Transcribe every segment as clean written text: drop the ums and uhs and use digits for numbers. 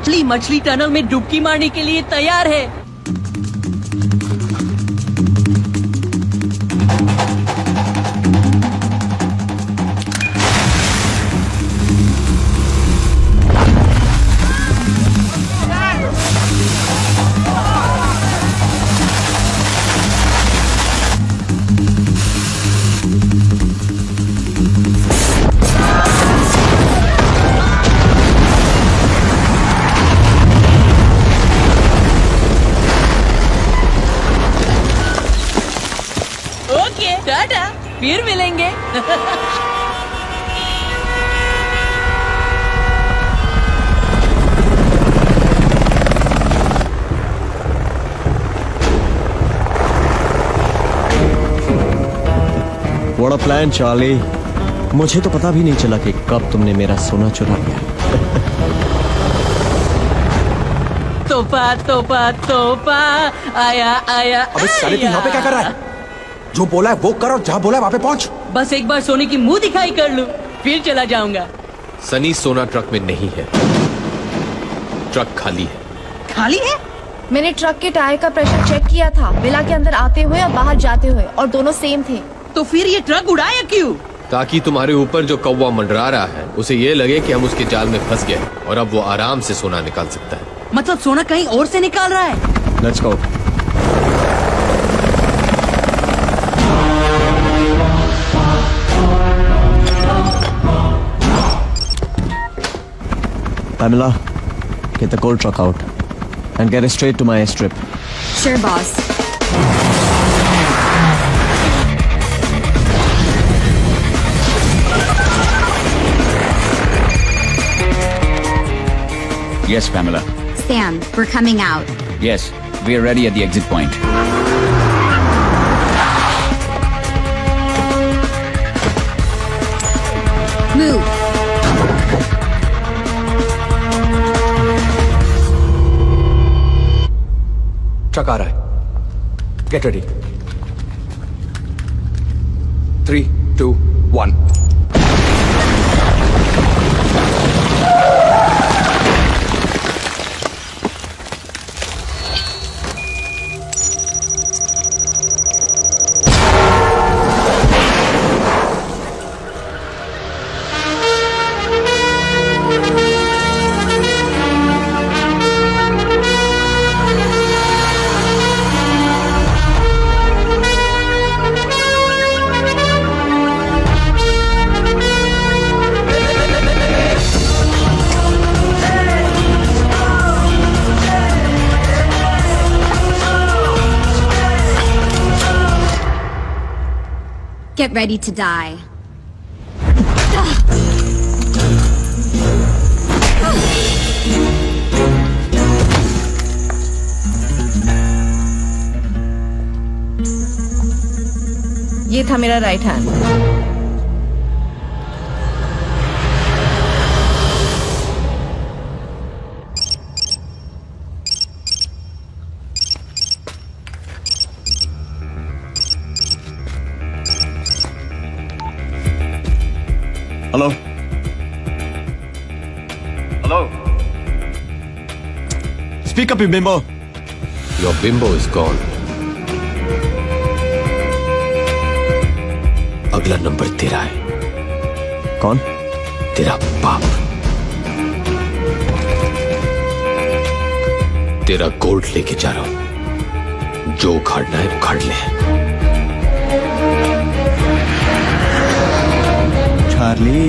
असली मछली टनल में डुबकी मारने के लिए तैयार है। ओके, टाटा, फिर मिलेंगे। What a plan, Charlie. मुझे तो पता भी नहीं चला कि कब तुमने मेरा सोना चुरा लिया। तोहफा तोहफा तोहफा आया आया। अबे साले तू यहाँ पे क्या कर रहा है? जो बोला है वो कर और जहाँ बोला है वहाँ पे पहुँच। बस एक बार सोने की मुंह दिखाई कर लूं, फिर चला जाऊंगा। सनी सोना ट्रक में नहीं है, ट्रक खाली है। खाली है? मैंने ट्रक के टायर का प्रेशर चेक किया था, विला के अंदर आते हुए और बाहर जाते हुए, और दोनों सेम थे। तो फिर ये ट्रक उड़ाया क्यों? ताकि तुम्हारे ऊपर जो कौवा मंडरा रहा है उसे ये लगे कि हम उसके जाल में फंस गए और अब वो आराम से सोना निकाल सकता है। मतलब सोना कहीं और से निकाल रहा है? Let's go. Pamela, get the gold truck out and get it straight to my airstrip. Sure, boss. Yes, Pamela. Sam, we're coming out. Yes, we are ready at the exit point. Move. Truck आ रहा है। Get ready. 3, 2, 1। Get ready to die. ये था मेरा right hand. Hello? Hello? Speak up, you bimbo. Your bimbo is gone. अगला number तेरा है। कौन? तेरा बाप। तेरा गोल्ड लेके जा रहा हूं, जो उखाड़ना है उखाड़ ले। चार्ली।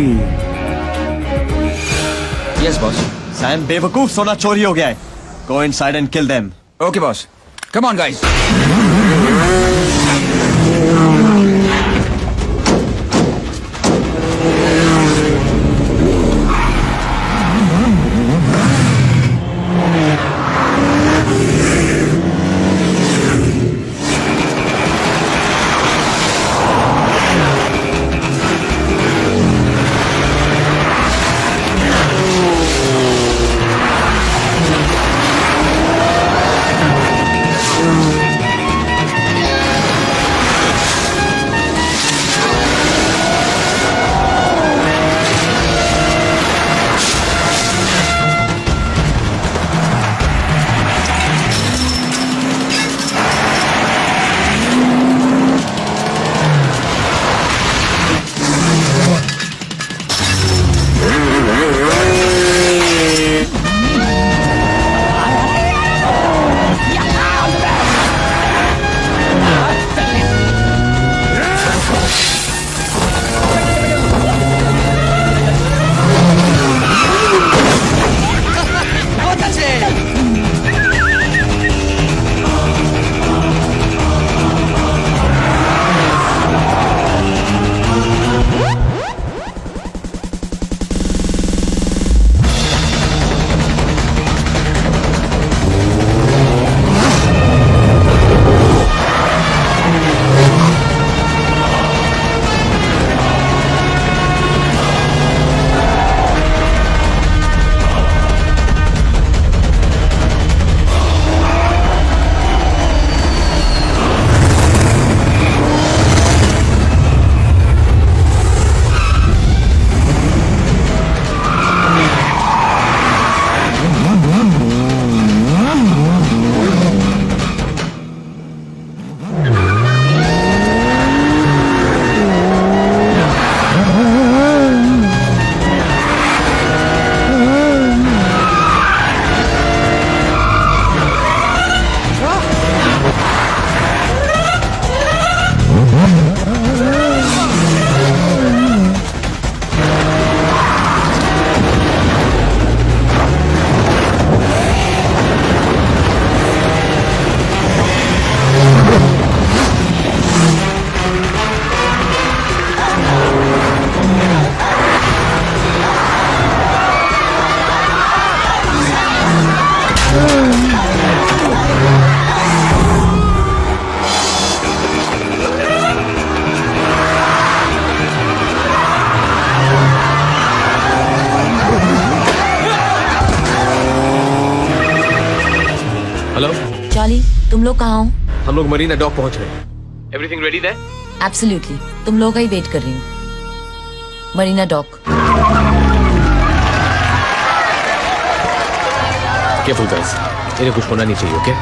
Yes, boss. सैम बेवकूफ, सोना चोरी हो गया है। Go inside and kill them. Okay, boss. Come on, guys. Charlie, तुम लोग कहाँ हो? हम लोग मरीना डॉक पहुंच रहे हैं। Everything ready there? एब्सोल्युटली, तुम लोगों का ही वेट कर रही हूँ। मरीना डॉक। केयरफुल गाइस, इन्हें कुछ होना नहीं चाहिए, ओके?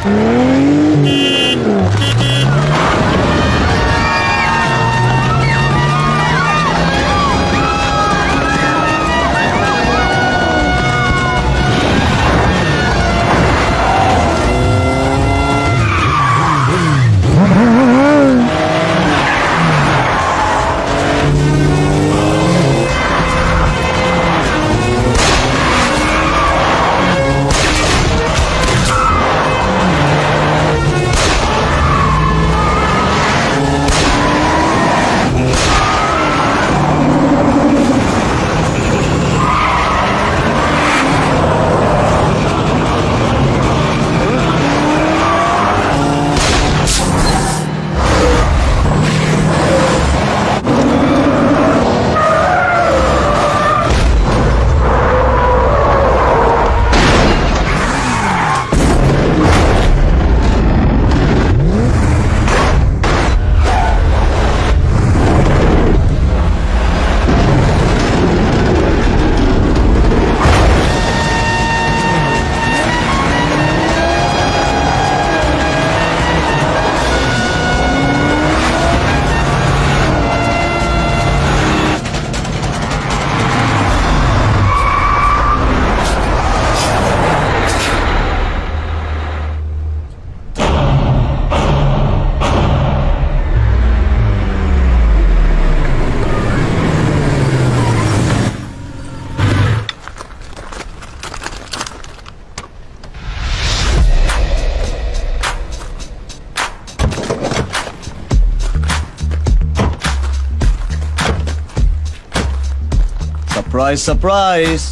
Surprise surprise.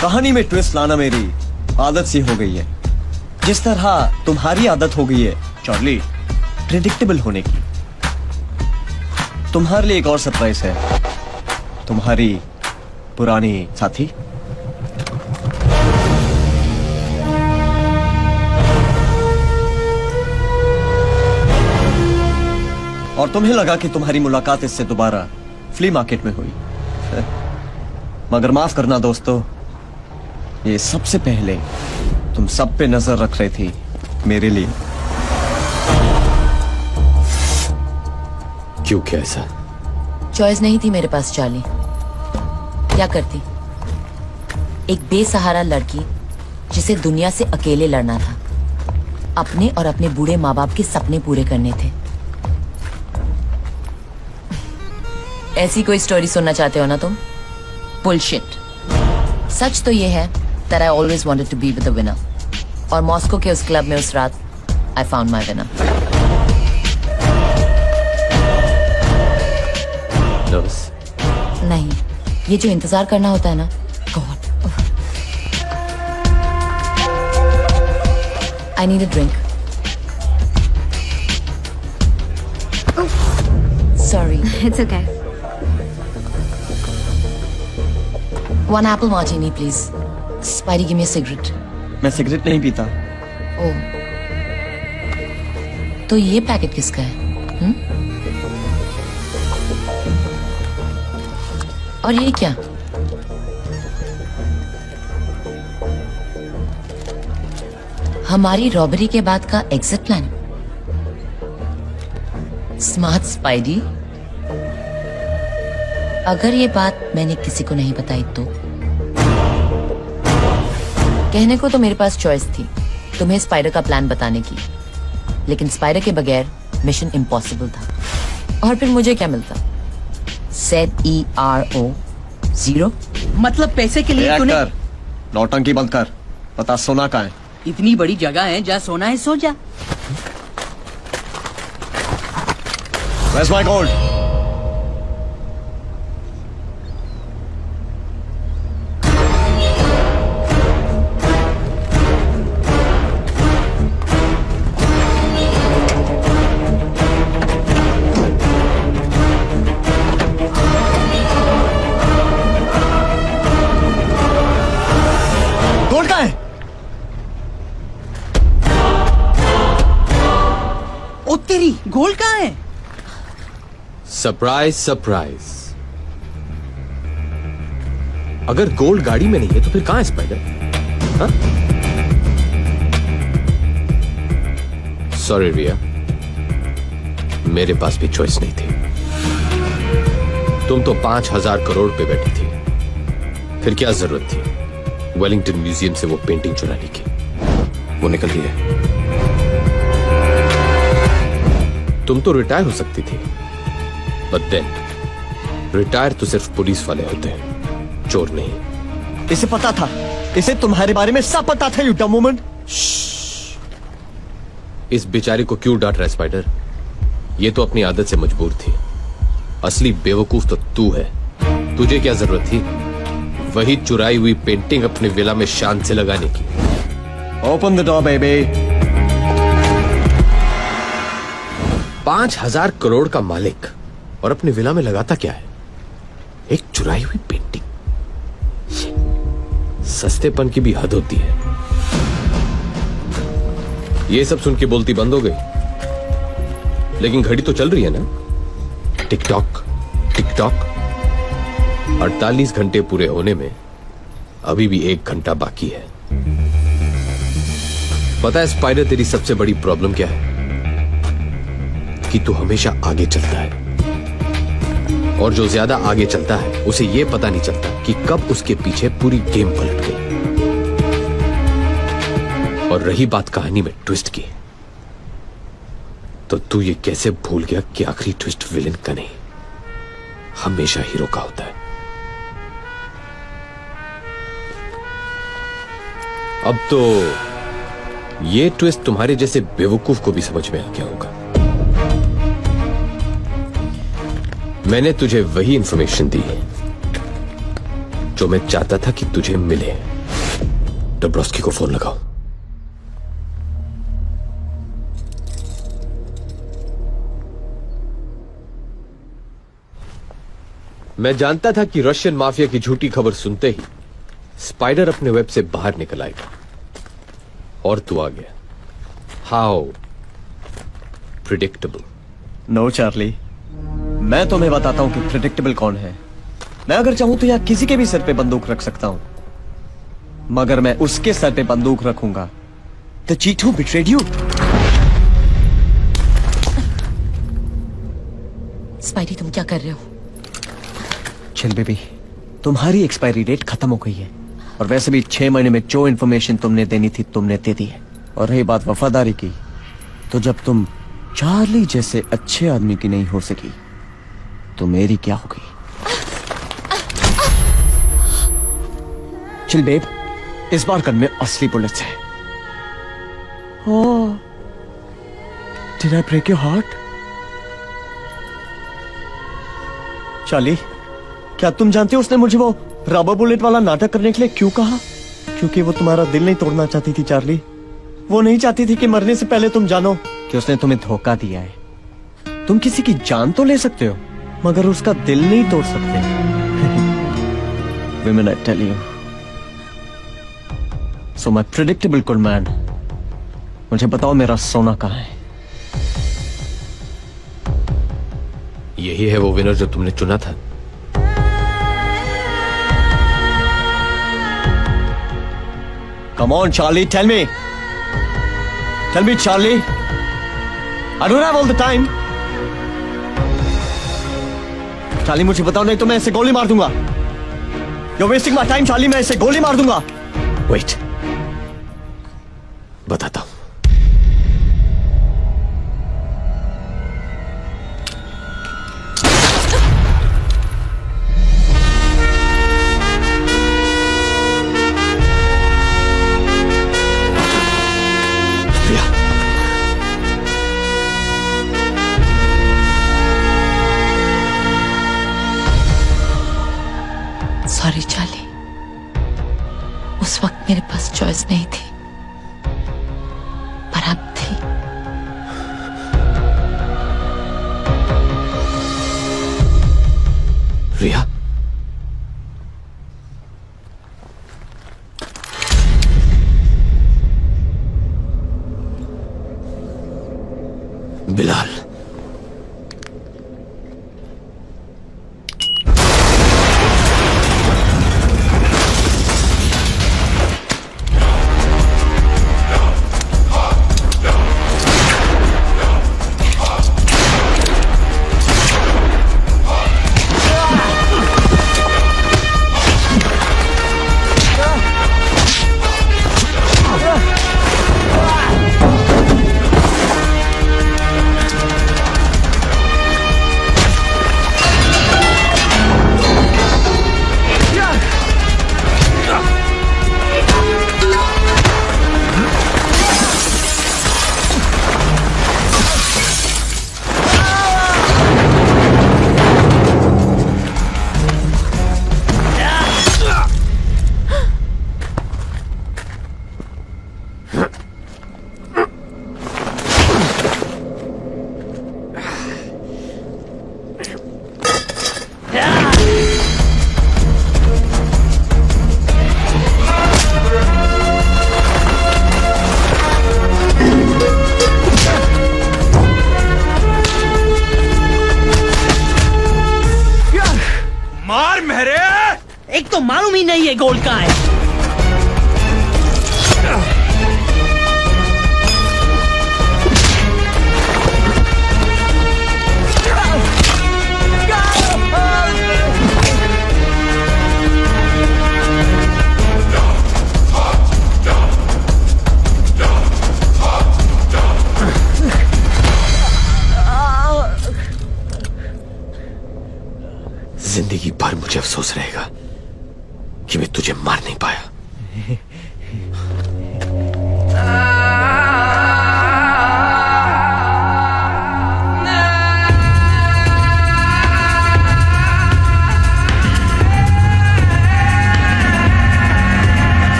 कहानी में ट्विस्ट लाना मेरी आदत सी हो गई है, जिस तरह तुम्हारी आदत हो गई है चार्ली प्रेडिक्टेबल होने की। तुम्हारे लिए एक और सरप्राइज है, तुम्हारी पुरानी साथी। और तुम्हें लगा कि तुम्हारी मुलाकात इससे दोबारा फ्ली मार्केट में हुई, मगर माफ करना दोस्तों, ये सबसे पहले तुम सब पे नजर रख रही थी मेरे लिए। क्यों, क्या ऐसा? चॉइस नहीं थी मेरे पास चार्ली। क्या करती? एक बेसहारा लड़की जिसे दुनिया से अकेले लड़ना था, अपने और अपने बूढ़े माँ बाप के सपने पूरे करने थे। ऐसी कोई स्टोरी सुनना चाहते हो ना तुम? बुलशिट। सच तो ये है that I always wanted to be with the winner. और मॉस्को के उस क्लब में उस रात I found my winner. Nervous? नहीं, ये जो इंतजार करना होता है ना, God. I need a drink. Sorry. It's okay. One apple martini, please. Spidey, give me a cigarette. मैं सिगरेट नहीं पीता। ओह, तो ये पैकेट किसका है? और ये क्या? हमारी रॉबरी के बाद का एग्जिट प्लान। Smart spidey. अगर ये बात मैंने किसी को नहीं बताई तो कहने को तो मेरे पास चॉइस थी तुम्हें स्पाइडर का प्लान बताने की, लेकिन स्पाइडर के बगैर मिशन इम्पॉसिबल था। और फिर मुझे क्या मिलता? ZERO 0। मतलब पैसे के लिए तूने नौटंकी बंद कर, पता सोना का है। इतनी बड़ी जगह है, जहाँ सोना है सो जा। Where's my gold? गोल्ड का है? ओ तेरी गोल्ड कहाँ है? Surprise surprise. अगर गोल्ड गाड़ी में नहीं है तो फिर कहां है स्पाइडर? सॉरी रिया, मेरे पास भी चॉइस नहीं थी। तुम तो 5,000 करोड़ पे बैठी थी, फिर क्या जरूरत थी वेलिंगटन म्यूजियम से वो पेंटिंग चुराने की? वो निकल गई है। तुम तो रिटायर हो सकती थी, बट देन रिटायर तो सिर्फ पुलिस वाले होते हैं, चोर नहीं। इसे पता था, इसे तुम्हारे बारे में सब पता था, यू डम वुमन। इस बेचारे को क्यों डांट रहा है स्पाइडर? ये तो अपनी आदत से मजबूर थी। असली बेवकूफ तो तू है। तुझे क्या जरूरत थी वही चुराई हुई पेंटिंग अपने विला में शान से लगाने की? Open the door baby. 5,000 crore का मालिक और अपने विला में लगाता क्या है? एक चुराई हुई पेंटिंग। सस्तेपन की भी हद होती है। ये सब सुन के बोलती बंद हो गई, लेकिन घड़ी तो चल रही है ना? Tick tock tick tock. 48 घंटे पूरे होने में अभी भी 1 घंटा बाकी है। पता है स्पाइडर, तेरी सबसे बड़ी प्रॉब्लम क्या है? कि तू हमेशा आगे चलता है, और जो ज्यादा आगे चलता है उसे यह पता नहीं चलता कि कब उसके पीछे पूरी गेम पलट गई। और रही बात कहानी में ट्विस्ट की, तो तू ये कैसे भूल गया कि आखिरी ट्विस्ट विलेन का नहीं, हमेशा हीरो का होता है। अब तो ये ट्विस्ट तुम्हारे जैसे बेवकूफ को भी समझ में आ गया होगा। मैंने तुझे वही इंफॉर्मेशन दी जो मैं चाहता था कि तुझे मिले। डब्रोस्की को फोन लगाओ। मैं जानता था कि रशियन माफिया की झूठी खबर सुनते ही स्पाइडर अपने वेब से बाहर निकल आएगा, और तू आ गया। How predictable. नो चार्ली, मैं तुम्हें बताता हूं कि प्रिडिक्टेबल कौन है। मैं अगर चाहूं तो यहां किसी के भी सर पे बंदूक रख सकता हूं, मगर मैं उसके सर पे बंदूक रखूंगा the cheat who betrayed you. Spidey, तुम क्या कर रहे हो? चिल बेबी, तुम्हारी एक्सपायरी डेट खत्म हो गई है, और वैसे भी 6 महीने में जो इन्फॉर्मेशन तुमने देनी थी तुमने दे दी है। और रही बात वफादारी की, तो जब तुम चार्ली जैसे अच्छे आदमी की नहीं हो सकी तो मेरी क्या होगी? चिल बेब, इस बार गन में असली बुलेट्स है। Oh, did I break your heart? Charlie, क्या तुम जानते हो उसने मुझे वो रबर बुलेट वाला नाटक करने के लिए क्यों कहा? क्योंकि वो तुम्हारा दिल नहीं तोड़ना चाहती थी चार्ली। वो नहीं चाहती थी कि मरने से पहले तुम जानो कि उसने तुम्हें धोखा दिया है। तुम किसी की जान तो ले सकते हो, मगर उसका दिल नहीं तोड़ सकते। Women, I tell you. So my predictable good man, मुझे बताओ मेरा सोना कहाँ है? यही है वो विनर जो तुमने चुना था। Come on, Charlie, tell me. Tell me, Charlie. I don't have all the time. Charlie, मुझे बताओ, नहीं तो मैं इसे गोली मार दूंगा। You're wasting my time, Charlie. मैं इसे गोली मार दूंगा। वेट, बताता हूं। सॉरी चार्ली, उस वक्त मेरे पास चॉइस नहीं थी, पर अब थी। रिया, बिला मालूम ही नहीं है गोल्ड कहाँ है। जिंदगी भर मुझे अफसोस रहेगा कि मैं तुझे मार नहीं पाया।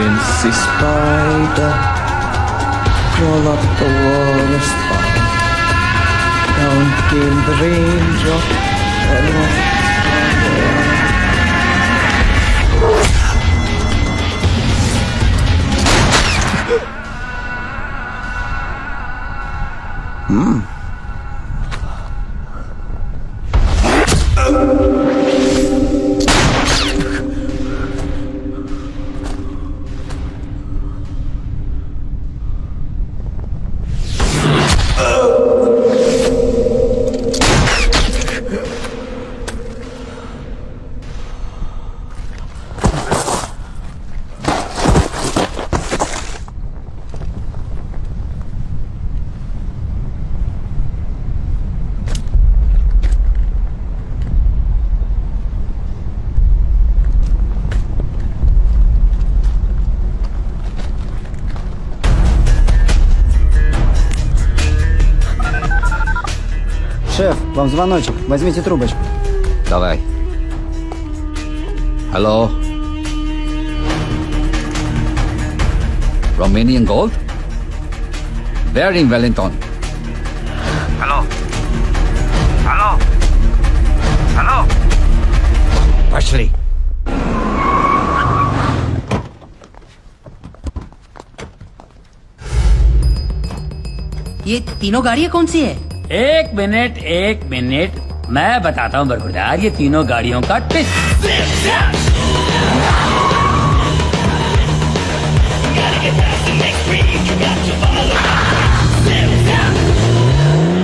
Incy spider, crawl up the wall of spider. Down came the raindrop and washed Шеф, вам звоночек. Возьмите трубочку. Давай. Hello. Romanian gold? Where in Wellington? Hello? Hello? Hello? Pashli. ये तीनों गाड़ियाँ कौन सी है? एक मिनट मैं बताता हूँ बरखुरदार, ये तीनों गाड़ियों का ट्विस्ट।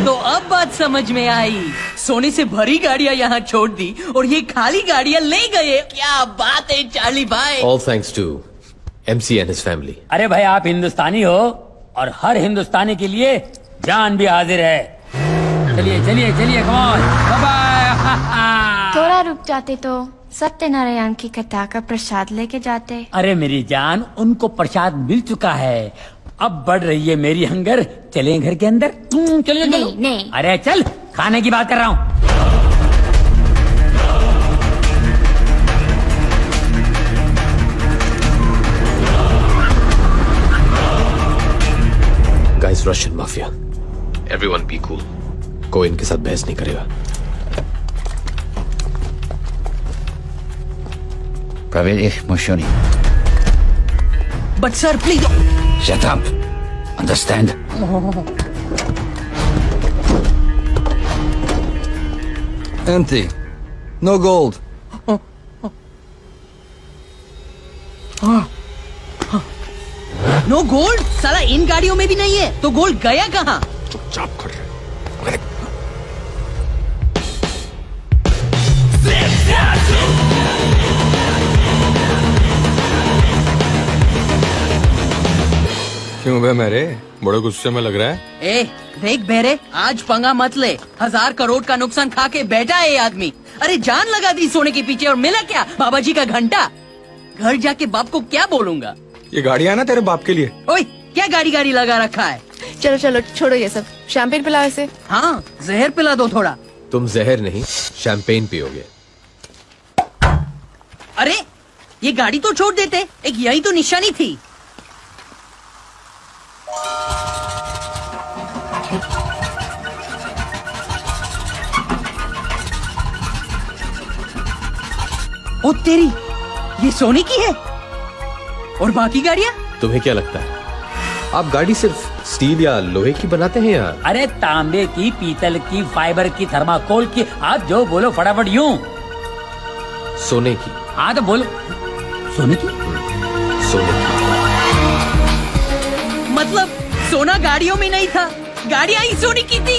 तो अब बात समझ में आई। सोने से भरी गाड़ियाँ यहाँ छोड़ दी और ये खाली गाड़ियाँ ले गए। क्या बात है चार्ली भाई। All thanks to MC and his family. अरे भाई आप हिंदुस्तानी हो और हर हिंदुस्तानी के लिए जान भी हाजिर है। चलिए चलिए चलिए, कम ऑन, बाय बाय। थोड़ा रुक जाते तो सत्यनारायण की कथा का प्रसाद लेके जाते। अरे मेरी जान, उनको प्रसाद मिल चुका है, अब बढ़ रही है मेरी हंगर। चले घर के अंदर। चलिए नहीं, नहीं। अरे चल, खाने की बात कर रहा हूँ। Guys, Russian mafia. Everyone be cool. कोई इनके साथ बहस नहीं करेगा। Proверь их мужчиной. But sir, please. Shut up. Understand? Empty. No gold. No gold? साला इन गाड़ियों में भी नहीं है, तो गोल्ड गया कहाँ? चुपचाप कर रहे। क्यों बे मेरे बड़े गुस्से में लग रहा है? ए देख बेरे, आज पंगा मत ले। 1000 करोड़ का नुकसान खा के बैठा है ये आदमी। अरे जान लगा दी सोने के पीछे और मिला क्या? बाबा जी का घंटा। घर जाके बाप को क्या बोलूंगा? ये गाड़ियाँ ना तेरे बाप के लिए। ओए क्या गाड़ी गाड़ी लगा रखा है? चलो चलो छोड़ो ये सब, शैंपेन पिलाओ इसे। हाँ जहर पिला दो थोड़ा। तुम जहर नहीं, शैंपेन पियोगे। अरे ये गाड़ी तो छोड़ देते, एक यही तो निशानी थी। ओ तेरी, ये सोने की है और बाकी गाड़ियाँ? तुम्हें क्या लगता है आप गाड़ी सिर्फ स्टील या लोहे की बनाते हैं यार? अरे तांबे की, पीतल की, फाइबर की, थर्माकोल की, आप जो बोलो फटाफट यूं। सोने की। हाँ तो बोलो। सोने की? सोने की। मतलब सोना गाड़ियों में नहीं था, गाड़ियां ही सोने की थी।